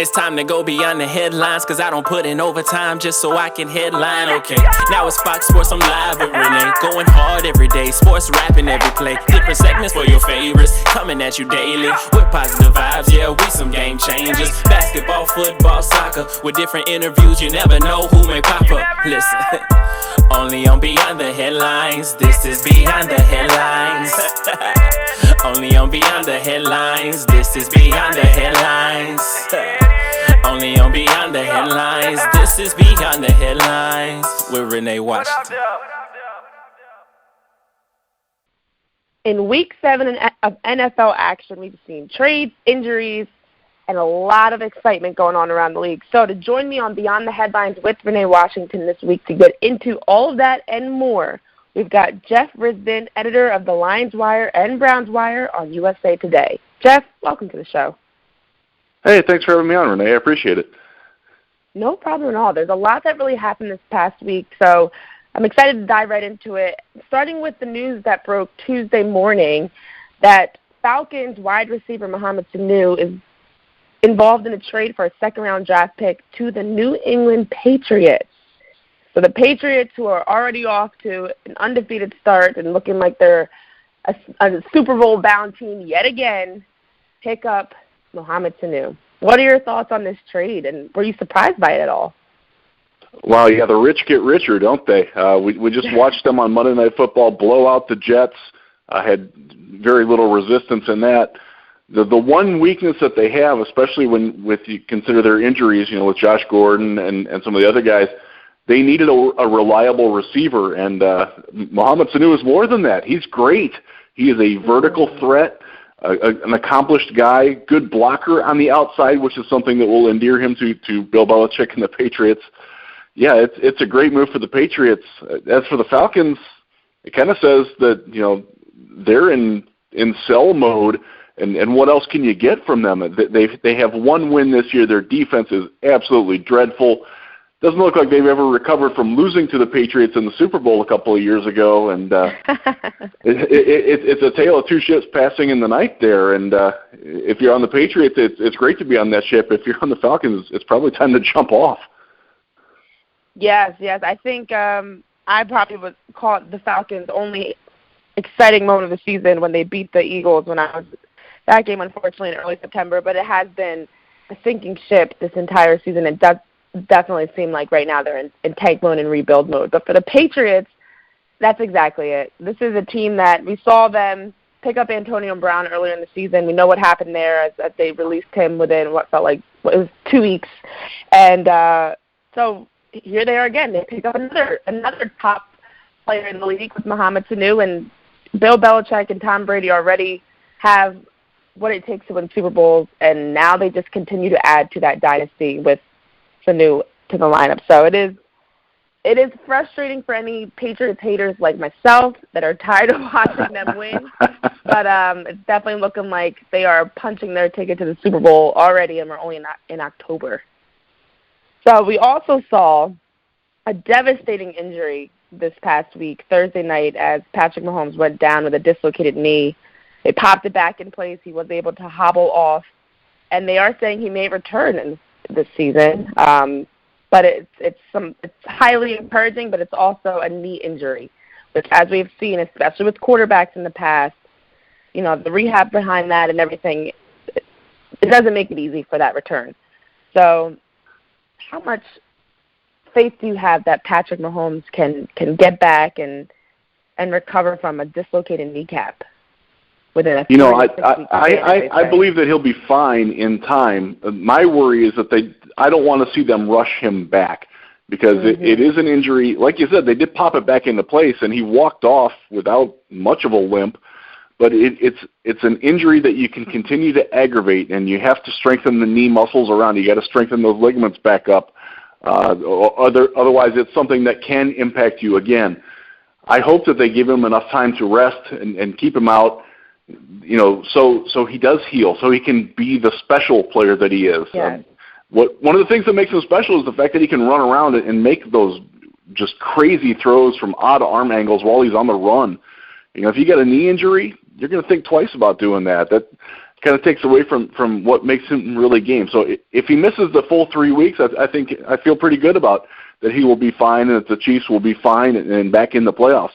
It's time to go beyond the headlines, cause I don't put in overtime just so I can headline. Okay, now it's Fox Sports, I'm live with Renee. Going hard every day, sports rapping every play. Different segments for your favorites, coming at you daily with positive vibes, yeah, we some game changers. Basketball, football, soccer, with different interviews, you never know who may pop up. Listen, only on Beyond the Headlines, this is Beyond the Headlines. Only on Beyond the Headlines, this is Beyond the Headlines. Only on Beyond the Headlines, this is Beyond the Headlines with Renee Washington. In Week 7 of NFL action, we've seen trades, injuries, and a lot of excitement going on around the league. So to join me on Beyond the Headlines with Renee Washington this week to get into all of that and more, we've got Jeff Risdon, editor of the Lions Wire and Browns Wire on USA Today. Jeff, welcome to the show. Hey, thanks for having me on, Renee. I appreciate it. No problem at all. There's a lot that really happened this past week, so I'm excited to dive right into it. Starting with the news that broke Tuesday morning that Falcons wide receiver Mohamed Sanu is involved in a trade for a second-round draft pick to the New England Patriots. So the Patriots, who are already off to an undefeated start and looking like they're a Super Bowl-bound team yet again, pick up Mohamed Sanu. What are your thoughts on this trade, and were you surprised by it at all? Well, yeah, the rich get richer, don't they? We just watched them on Monday Night Football blow out the Jets. Had very little resistance in that. The one weakness that they have, especially when you consider their injuries, with Josh Gordon and some of the other guys, they needed a reliable receiver, and Mohamed Sanu is more than that. He's great. He is a vertical threat. An accomplished guy, good blocker on the outside, which is something that will endear him to Bill Belichick and the Patriots. Yeah, it's a great move for the Patriots. As for the Falcons, it kind of says that they're in sell mode, and what else can you get from them? They have one win this year. Their defense is absolutely dreadful. Doesn't look like they've ever recovered from losing to the Patriots in the Super Bowl a couple of years ago, and it's a tale of two ships passing in the night there. And if you're on the Patriots, it's great to be on that ship. If you're on the Falcons, it's probably time to jump off. Yes. I think I probably would call it the Falcons' only exciting moment of the season when they beat the Eagles that game, unfortunately, in early September. But it has been a sinking ship this entire season. It does definitely seem like right now they're in tank mode and rebuild mode. But for the Patriots, that's exactly it. This is a team that we saw them pick up Antonio Brown earlier in the season. We know what happened there as they released him within what felt like it was 2 weeks. And so here they are again. They pick up another top player in the league with Mohamed Sanu, and Bill Belichick and Tom Brady already have what it takes to win Super Bowls, and now they just continue to add to that dynasty with Sanu to the lineup. So it is frustrating for any Patriots haters like myself that are tired of watching them win. But it's definitely looking like they are punching their ticket to the Super Bowl already, and we're only in October. So we also saw a devastating injury this past week, Thursday night, as Patrick Mahomes went down with a dislocated knee. They popped it back in place. He was able to hobble off, and they are saying he may return this season. But it's highly encouraging, but it's also a knee injury, which, as we've seen, especially with quarterbacks in the past, the rehab behind that and everything, it doesn't make it easy for that return. So how much faith do you have that Patrick Mahomes can get back and recover from a dislocated kneecap within a few weeks? I believe that he'll be fine in time. My worry is that I don't want to see them rush him back, because it is an injury. Like you said, they did pop it back into place, and he walked off without much of a limp. But it's an injury that you can continue to aggravate, and you have to strengthen the knee muscles around. You got to strengthen those ligaments back up. Otherwise, it's something that can impact you again. I hope that they give him enough time to rest and keep him out, so he does heal, so he can be the special player that he is. Yes. One of the things that makes him special is the fact that he can run around and make those just crazy throws from odd arm angles while he's on the run. If you get a knee injury, you're going to think twice about doing that. kind of takes away from what makes him really game. So if he misses the full 3 weeks, I feel pretty good about that he will be fine and that the Chiefs will be fine and back in the playoffs.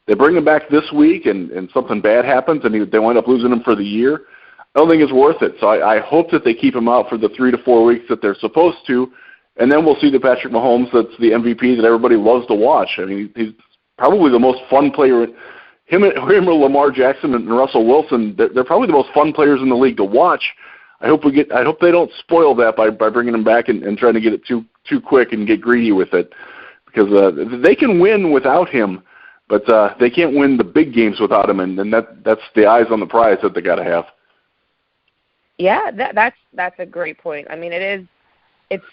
They bring him back this week and something bad happens and they wind up losing him for the year. I don't think it's worth it. So I hope that they keep him out for the 3 to 4 weeks that they're supposed to, and then we'll see the Patrick Mahomes that's the MVP that everybody loves to watch. I mean, he's probably the most fun player. Him or Lamar Jackson and Russell Wilson, they're probably the most fun players in the league to watch. I hope they don't spoil that by bringing him back and trying to get it too quick and get greedy with it, because they can win without him, but they can't win the big games without him, and that's the eyes on the prize that they got to have. Yeah, that's a great point. I mean, it's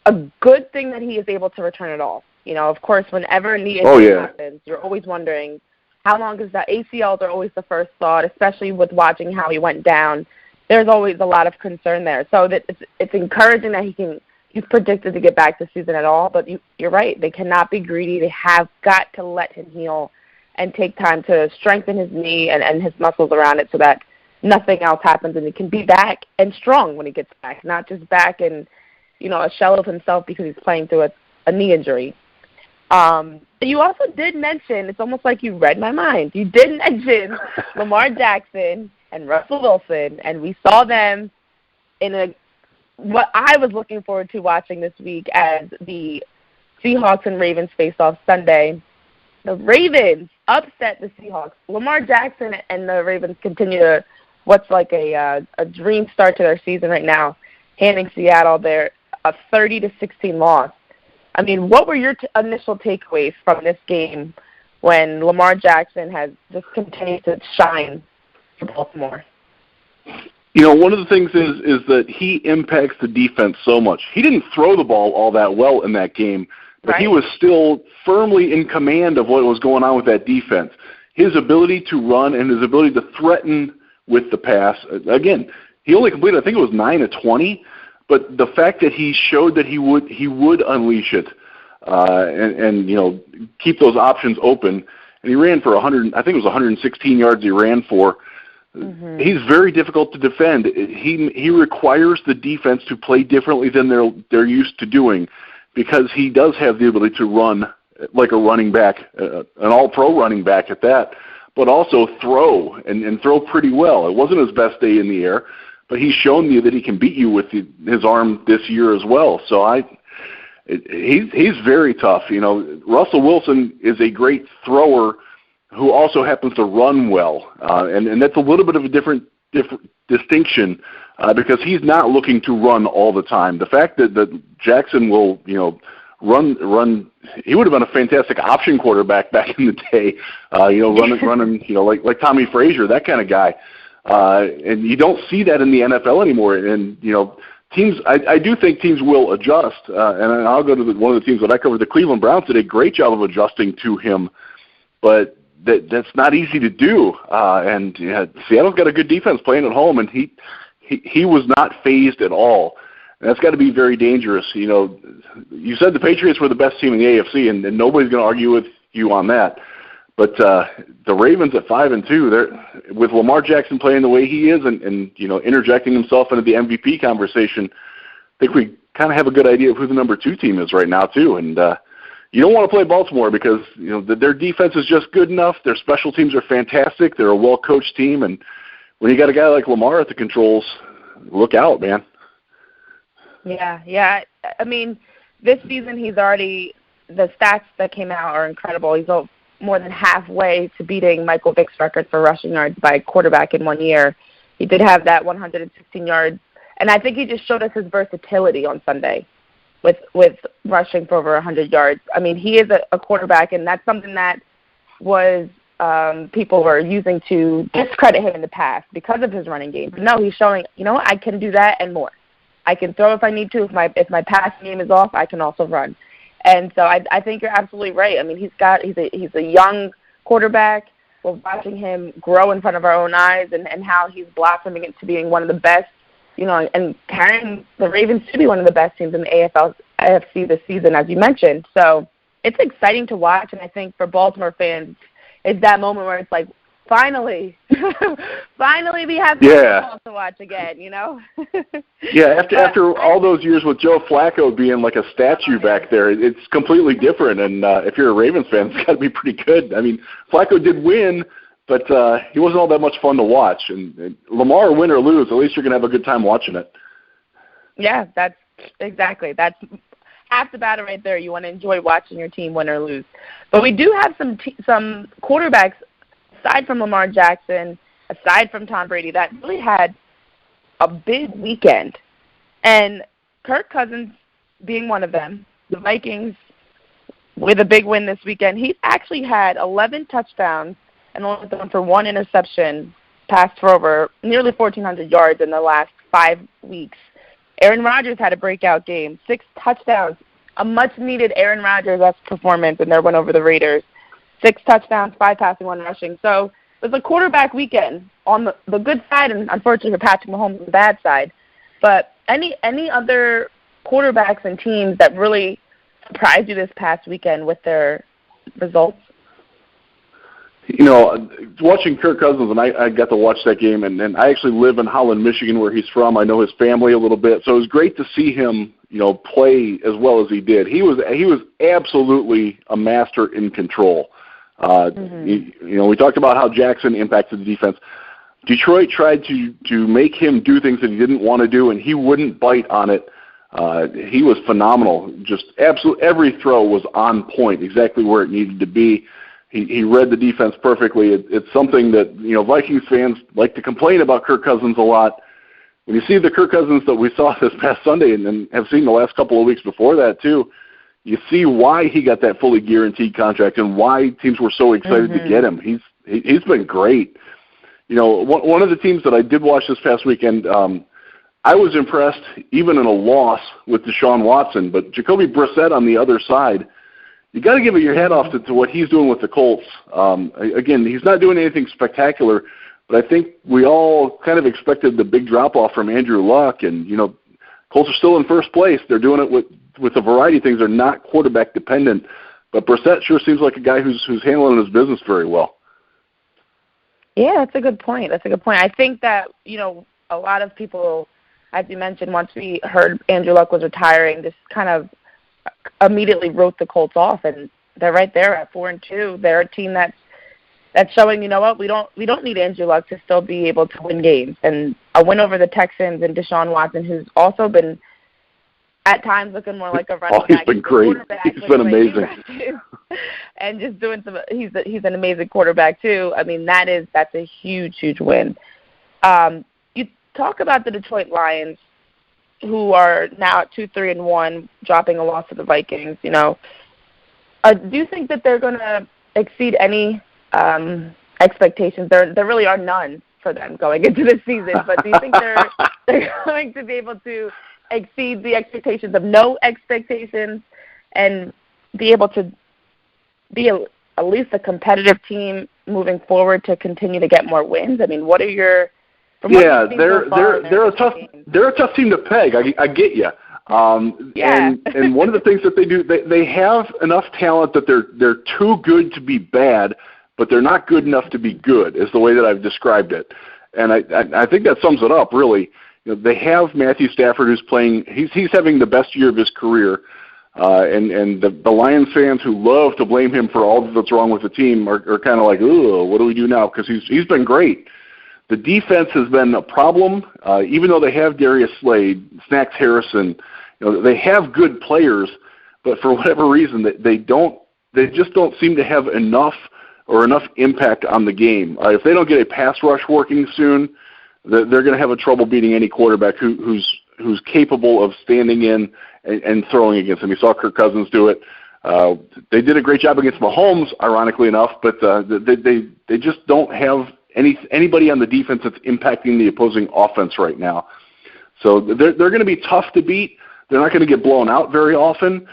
a good thing that he is able to return it all. You know, of course, whenever a knee injury happens, you're always wondering how long is that. ACLs are always the first thought, especially with watching how he went down. There's always a lot of concern there. So that it's encouraging that he's predicted to get back this season at all. But you're right, they cannot be greedy. They have got to let him heal and take time to strengthen his knee and his muscles around it so that nothing else happens and he can be back and strong when he gets back, not just back in, a shell of himself because he's playing through a knee injury. You also did mention, it's almost like you read my mind, you did mention Lamar Jackson and Russell Wilson, and we saw them in what I was looking forward to watching this week as the Seahawks and Ravens face off Sunday. The Ravens upset the Seahawks. Lamar Jackson and the Ravens continue to what's like a dream start to their season right now, handing Seattle a 30-16 loss. I mean, what were your initial takeaways from this game when Lamar Jackson has just continued to shine for Baltimore? One of the things is that he impacts the defense so much. He didn't throw the ball all that well in that game, but he was still firmly in command of what was going on with that defense. His ability to run and his ability to threaten with the pass, again, he only completed, I think it was 9 of 20, but the fact that he showed that he would unleash it and keep those options open, and he ran for 100, I think it was 116 yards he ran for. Mm-hmm. He's very difficult to defend. He requires the defense to play differently than they're used to doing, because he does have the ability to run like a running back, an all-pro running back at that, but also throw and throw pretty well. It wasn't his best day in the air, but he's shown you that he can beat you with his arm this year as well. So he's very tough. Russell Wilson is a great thrower who also happens to run well, and that's a little bit of a different distinction because he's not looking to run all the time. The fact that Jackson will run. He would have been a fantastic option quarterback back in the day. Running like Tommy Frazier, that kind of guy. And you don't see that in the NFL anymore. And teams, I do think teams will adjust. And I'll go to one of the teams that I covered. The Cleveland Browns did a great job of adjusting to him, but that's not easy to do. And Seattle's got a good defense playing at home, and he was not phased at all. And that's got to be very dangerous. You said the Patriots were the best team in the AFC, and nobody's going to argue with you on that. But the Ravens at 5-2, they're with Lamar Jackson playing the way he is, and interjecting himself into the MVP conversation. I think we kind of have a good idea of who the number 2 team is right now too. And you don't want to play Baltimore because their defense is just good enough. Their special teams are fantastic. They're a well-coached team, and when you got a guy like Lamar at the controls, look out, man. Yeah. I mean, this season the stats that came out are incredible. He's more than halfway to beating Michael Vick's record for rushing yards by a quarterback in 1 year. He did have that 116 yards, and I think he just showed us his versatility on Sunday with rushing for over 100 yards. I mean, he is a quarterback, and that's something that was people were using to discredit him in the past because of his running game. But no, he's showing, I can do that and more. I can throw if I need to. If my passing game is off, I can also run. And so I think you're absolutely right. I mean, he's a young quarterback. We're watching him grow in front of our own eyes and how he's blossoming into being one of the best, and carrying the Ravens to be one of the best teams in the AFC this season, as you mentioned. So it's exciting to watch, and I think for Baltimore fans, it's that moment where it's like, finally, finally we have Yeah. football to watch again, you know? Yeah, after all those years with Joe Flacco being like a statue back there, it's completely different. And if you're a Ravens fan, it's got to be pretty good. I mean, Flacco did win, but he wasn't all that much fun to watch. And Lamar, win or lose, at least you're going to have a good time watching it. Yeah, that's half the battle right there. You want to enjoy watching your team win or lose. But we do have some quarterbacks, aside from Lamar Jackson, aside from Tom Brady, that really had a big weekend. And Kirk Cousins being one of them, the Vikings with a big win this weekend. He actually had 11 touchdowns and only thrown for one interception, passed for over nearly 1,400 yards in the last 5 weeks. Aaron Rodgers had a breakout game, 6 touchdowns, a much-needed Aaron Rodgers-esque performance in their win over the Raiders. 6 touchdowns, 5 passing, 1 rushing. So it was a quarterback weekend on the good side, and unfortunately for Patrick Mahomes on the bad side. But any other quarterbacks and teams that really surprised you this past weekend with their results? You know, watching Kirk Cousins, and I got to watch that game, and I actually live in Holland, Michigan, where he's from. I know his family a little bit, so it was great to see him, you know, play as well as he did. He was absolutely a master in control. You know, we talked about how Jackson impacted the defense. Detroit tried to make him do things that he didn't want to do, and he wouldn't bite on it. He was phenomenal. Just absolutely every throw was on point, exactly where it needed to be. He read the defense perfectly. It's something that, you know, Vikings fans like to complain about Kirk Cousins a lot. When you see the Kirk Cousins that we saw this past Sunday and have seen the last couple of weeks before that too, you see why he got that fully guaranteed contract and why teams were so excited to get him. He's been great. You know, one of the teams that I did watch this past weekend, I was impressed even in a loss with Deshaun Watson, but Jacoby Brissett on the other side, you got to give your hat off to what he's doing with the Colts. Again, he's not doing anything spectacular, but I think we all kind of expected the big drop-off from Andrew Luck, and, you know, Colts are still in first place. They're doing it with a variety of things. They're not quarterback dependent, but Brissett sure seems like a guy who's handling his business very well. Yeah, that's a good point. I think that, you know, a lot of people, as you mentioned, once we heard Andrew Luck was retiring, just kind of immediately wrote the Colts off, and they're right there at 4-2. They're a team that's showing, you know what, we don't need Andrew Luck to still be able to win games. And a win over the Texans and Deshaun Watson, who's also been at times looking more like a running back. He's been great. He's been amazing. And just doing he's an amazing quarterback too. I mean, that's a huge win. You talk about the Detroit Lions, who are now at 2-3-1, dropping a loss to the Vikings. You know, do you think that they're going to exceed any expectations? There really are none for them going into this season. But do you think they're going to be able to exceed the expectations of no expectations and be able to be at least a competitive team moving forward to continue to get more wins? I mean, what are your they're a tough team to peg. I get you. And one of the things that they do, they have enough talent that they're too good to be bad, but they're not good enough to be good, is the way that I've described it. And I think that sums it up, really. You know, they have Matthew Stafford, who's playing. He's having the best year of his career, and the Lions fans who love to blame him for all that's wrong with the team are kind of like, ooh, what do we do now? Because he's been great. The defense has been a problem, even though they have Darius Slade, Snacks Harrison. You know, they have good players, but for whatever reason, they just don't seem to have enough impact on the game. If they don't get a pass rush working soon, they're going to have a trouble beating any quarterback who's capable of standing in and throwing against them. You saw Kirk Cousins do it. They did a great job against Mahomes, ironically enough, but they just don't have anybody on the defense that's impacting the opposing offense right now. So they're going to be tough to beat. They're not going to get blown out very often.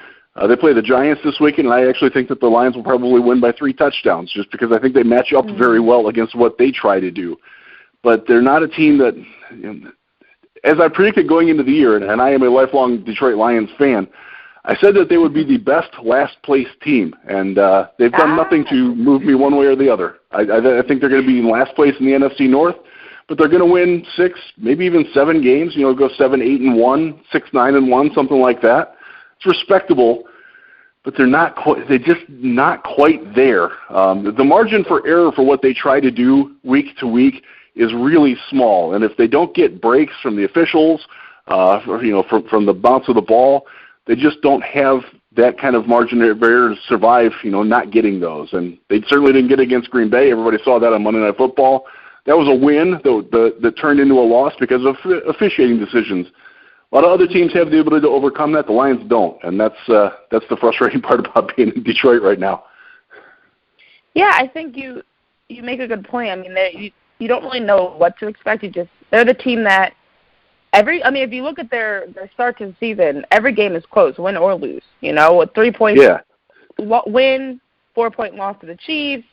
They play the Giants this weekend, and I actually think that the Lions will probably win by 3 touchdowns just because I think they match up very well against what they try to do. But they're not a team that, you know, as I predicted going into the year, and I am a lifelong Detroit Lions fan, I said that they would be the best last-place team, and they've done nothing to move me one way or the other. I think they're going to be in last place in the NFC North, but they're going to win 6, maybe even 7 games. Go 7-8-1, 6-9-1, something like that. It's respectable, but they're just not quite there. The margin for error for what they try to do week to week is really small, and if they don't get breaks from the officials, from the bounce of the ball, they just don't have that kind of margin of error to survive, not getting those. And they certainly didn't get against Green Bay. Everybody saw that on Monday Night Football. That was a win that turned into a loss because of officiating decisions. A lot of other teams have the ability to overcome that. The Lions don't, and that's the frustrating part about being in Detroit right now. Yeah, I think you make a good point. I mean, you don't really know what to expect. They're the team that if you look at their start to the season, every game is close, win or lose. With 3 points win, 4-point loss to the Chiefs,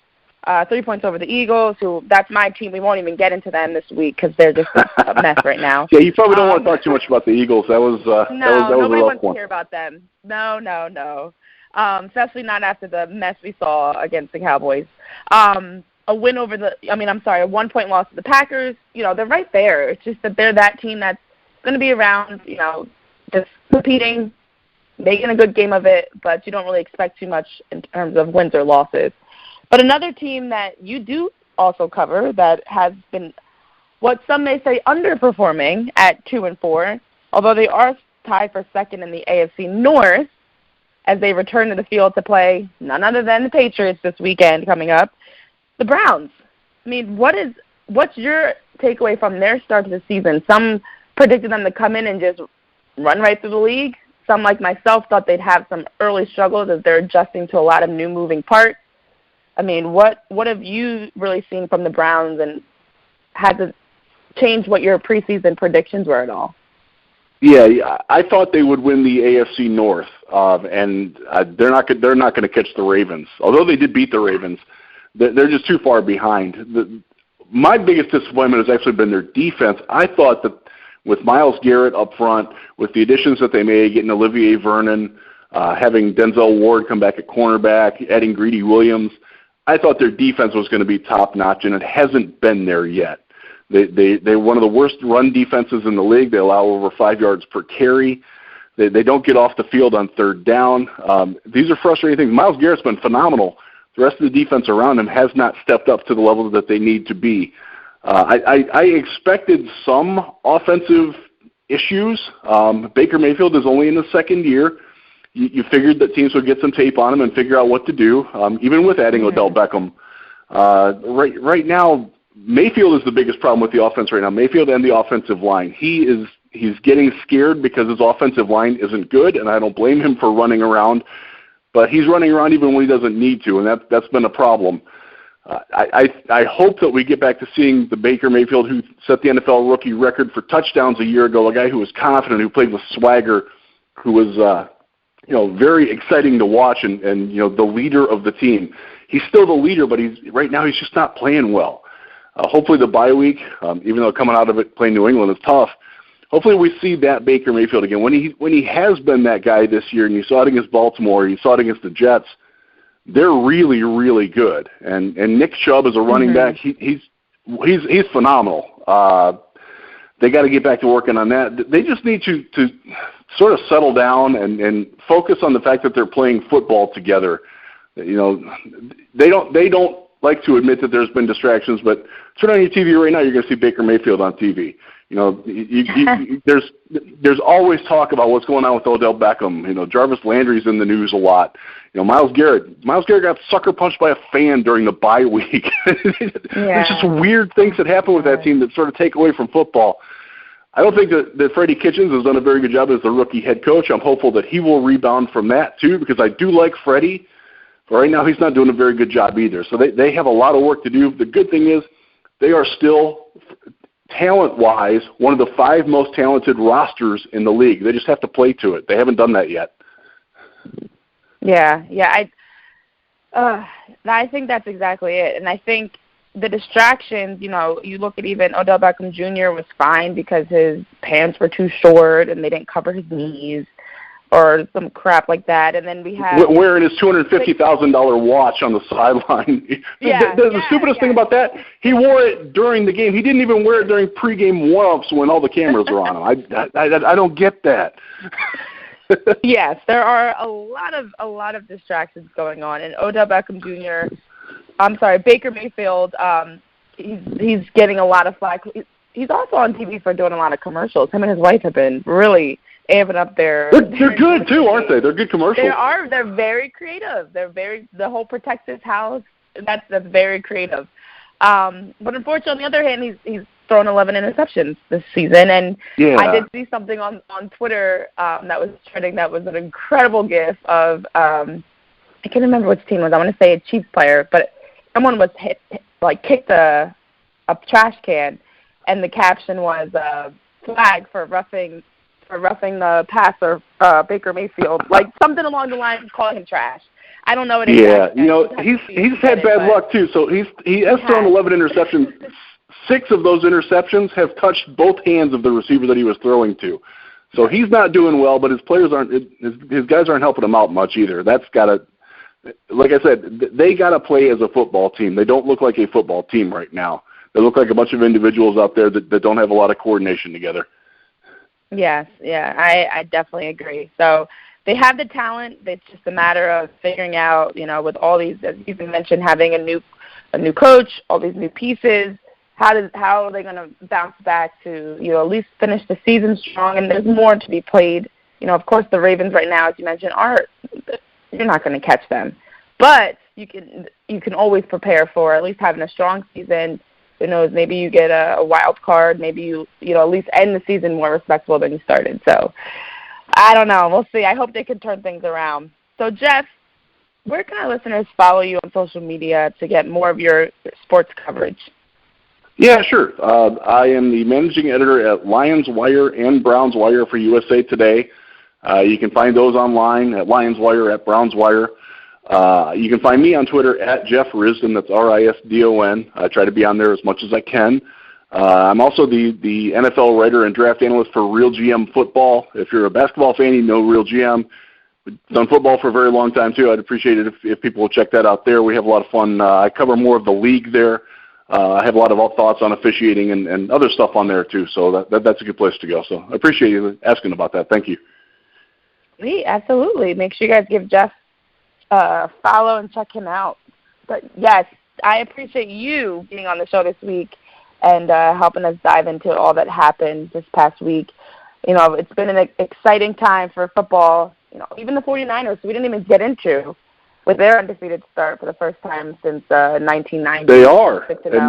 3 points over the Eagles, that's my team. We won't even get into them this week because they're just a mess right now. Yeah, you probably don't want to talk too much about the Eagles. That was nobody a rough wants to hear about them. No. Especially not after the mess we saw against the Cowboys. A 1-point loss to the Packers. They're right there. It's just that they're that team that's going to be around, just competing, making a good game of it, but you don't really expect too much in terms of wins or losses. But another team that you do also cover that has been what some may say underperforming at 2-4, although they are tied for second in the AFC North as they return to the field to play none other than the Patriots this weekend coming up, the Browns. I mean, what's your takeaway from their start to the season? Some predicted them to come in and just run right through the league. Some, like myself, thought they'd have some early struggles as they're adjusting to a lot of new moving parts. I mean, what have you really seen from the Browns, and has it changed what your preseason predictions were at all? Yeah, I thought they would win the AFC North, and they're not going to catch the Ravens. Although they did beat the Ravens, they're just too far behind. My biggest disappointment has actually been their defense. I thought that with Myles Garrett up front, with the additions that they made, getting Olivier Vernon, having Denzel Ward come back at cornerback, adding Greedy Williams, I thought their defense was going to be top-notch, and it hasn't been there yet. They're one of the worst run defenses in the league. They allow over 5 yards per carry. They don't get off the field on third down. These are frustrating things. Myles Garrett's been phenomenal. The rest of the defense around him has not stepped up to the level that they need to be. I expected some offensive issues. Baker Mayfield is only in his second year. You figured that teams would get some tape on him and figure out what to do, even with adding Odell Beckham. Right now, Mayfield is the biggest problem with the offense right now. Mayfield and the offensive line. He's getting scared because his offensive line isn't good, and I don't blame him for running around. But he's running around even when he doesn't need to, and that's been a problem. I hope that we get back to seeing the Baker Mayfield who set the NFL rookie record for touchdowns a year ago, a guy who was confident, who played with swagger, who was very exciting to watch, and the leader of the team. He's still the leader, but right now he's just not playing well. Hopefully the bye week, even though coming out of it playing New England is tough, hopefully we see that Baker Mayfield again. When he has been that guy this year, and you saw it against Baltimore, you saw it against the Jets, they're really, really good. And Nick Chubb as a running back, he's phenomenal. They got to get back to working on that. They just need to sort of settle down and focus on the fact that they're playing football together. They don't like to admit that there's been distractions, but turn on your TV right now, you're going to see Baker Mayfield on TV. There's always talk about what's going on with Odell Beckham. Jarvis Landry's in the news a lot. Myles Garrett got sucker punched by a fan during the bye week. There's just weird things that happen with that team that sort of take away from football. I don't think that Freddie Kitchens has done a very good job as the rookie head coach. I'm hopeful that he will rebound from that too, because I do like Freddie. But right now he's not doing a very good job either. So they have a lot of work to do. The good thing is they are still, talent-wise, one of the 5 most talented rosters in the league. They just have to play to it. They haven't done that yet. Yeah. I think that's exactly it. And I think the distractions, you look at even Odell Beckham Jr. was fine because his pants were too short and they didn't cover his knees. or some crap like that. And then we have wearing his $250,000 watch on the sideline. The stupidest thing about that, he wore it during the game. He didn't even wear it during pregame warm-ups when all the cameras were on him. I don't get that. Yes, there are a lot of distractions going on, and Odell Beckham Jr. Baker Mayfield. He's getting a lot of flack. He's also on TV for doing a lot of commercials. Him and his wife have been really amping up their. They're good too, aren't they? They're good commercials. They are. They're very creative. The whole protect his house. That's very creative. But unfortunately, on the other hand, he's thrown 11 interceptions this season, and I did see something on Twitter that was trending. That was an incredible gif of I can't remember which team it was. I want to say a Chiefs player, but someone was kicked a trash can, and the caption was flag for roughing the passer, Baker Mayfield, like something along the lines of calling him trash. I don't know what exactly. He's had bad luck too. So he has thrown 11 interceptions. 6 of those interceptions have touched both hands of the receiver that he was throwing to. So he's not doing well, but his players aren't. His guys aren't helping him out much either. That's got to, like I said, they got to play as a football team. They don't look like a football team right now. They look like a bunch of individuals out there that don't have a lot of coordination together. Yes, I definitely agree. So they have the talent. It's just a matter of figuring out, with all these, as you mentioned, having a new coach, all these new pieces. How are they going to bounce back to, at least finish the season strong? And there's more to be played. Of course, the Ravens right now, as you mentioned, you're not going to catch them. But you can always prepare for at least having a strong season. Who knows, maybe you get a wild card. Maybe you at least end the season more respectable than you started. So I don't know. We'll see. I hope they can turn things around. So, Jeff, where can our listeners follow you on social media to get more of your sports coverage? Yeah, sure. I am the managing editor at Lions Wire and Browns Wire for USA Today. You can find those online at Lions Wire, at Browns Wire. You can find me on Twitter at Jeff Risdon. That's Risdon. I try to be on there as much as I can. I'm also the NFL writer and draft analyst for Real GM Football. If you're a basketball fan, you know Real GM. We've done football for a very long time, too. I'd appreciate it if people will check that out there. We have a lot of fun. I cover more of the league there. I have a lot of thoughts on officiating and other stuff on there, too. So that's a good place to go. So I appreciate you asking about that. Thank you. Absolutely. Make sure you guys give Jeff follow and check him out. But yes, I appreciate you being on the show this week and helping us dive into all that happened this past week. It's been an exciting time for football. Even the 49ers, we didn't even get into with their undefeated start for the first time since 1990. They are,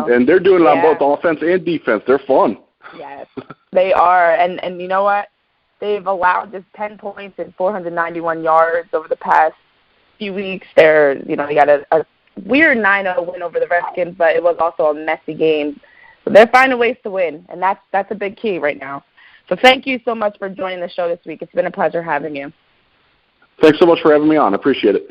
and they're doing it on both offense and defense. They're fun. Yes, they are, and you know what? They've allowed just 10 points and 491 yards over the past few weeks. They got a weird 9-0 win over the Redskins, but it was also a messy game. So they're finding ways to win, and that's a big key right now. So thank you so much for joining the show this week. It's been a pleasure having you. Thanks so much for having me on. I appreciate it.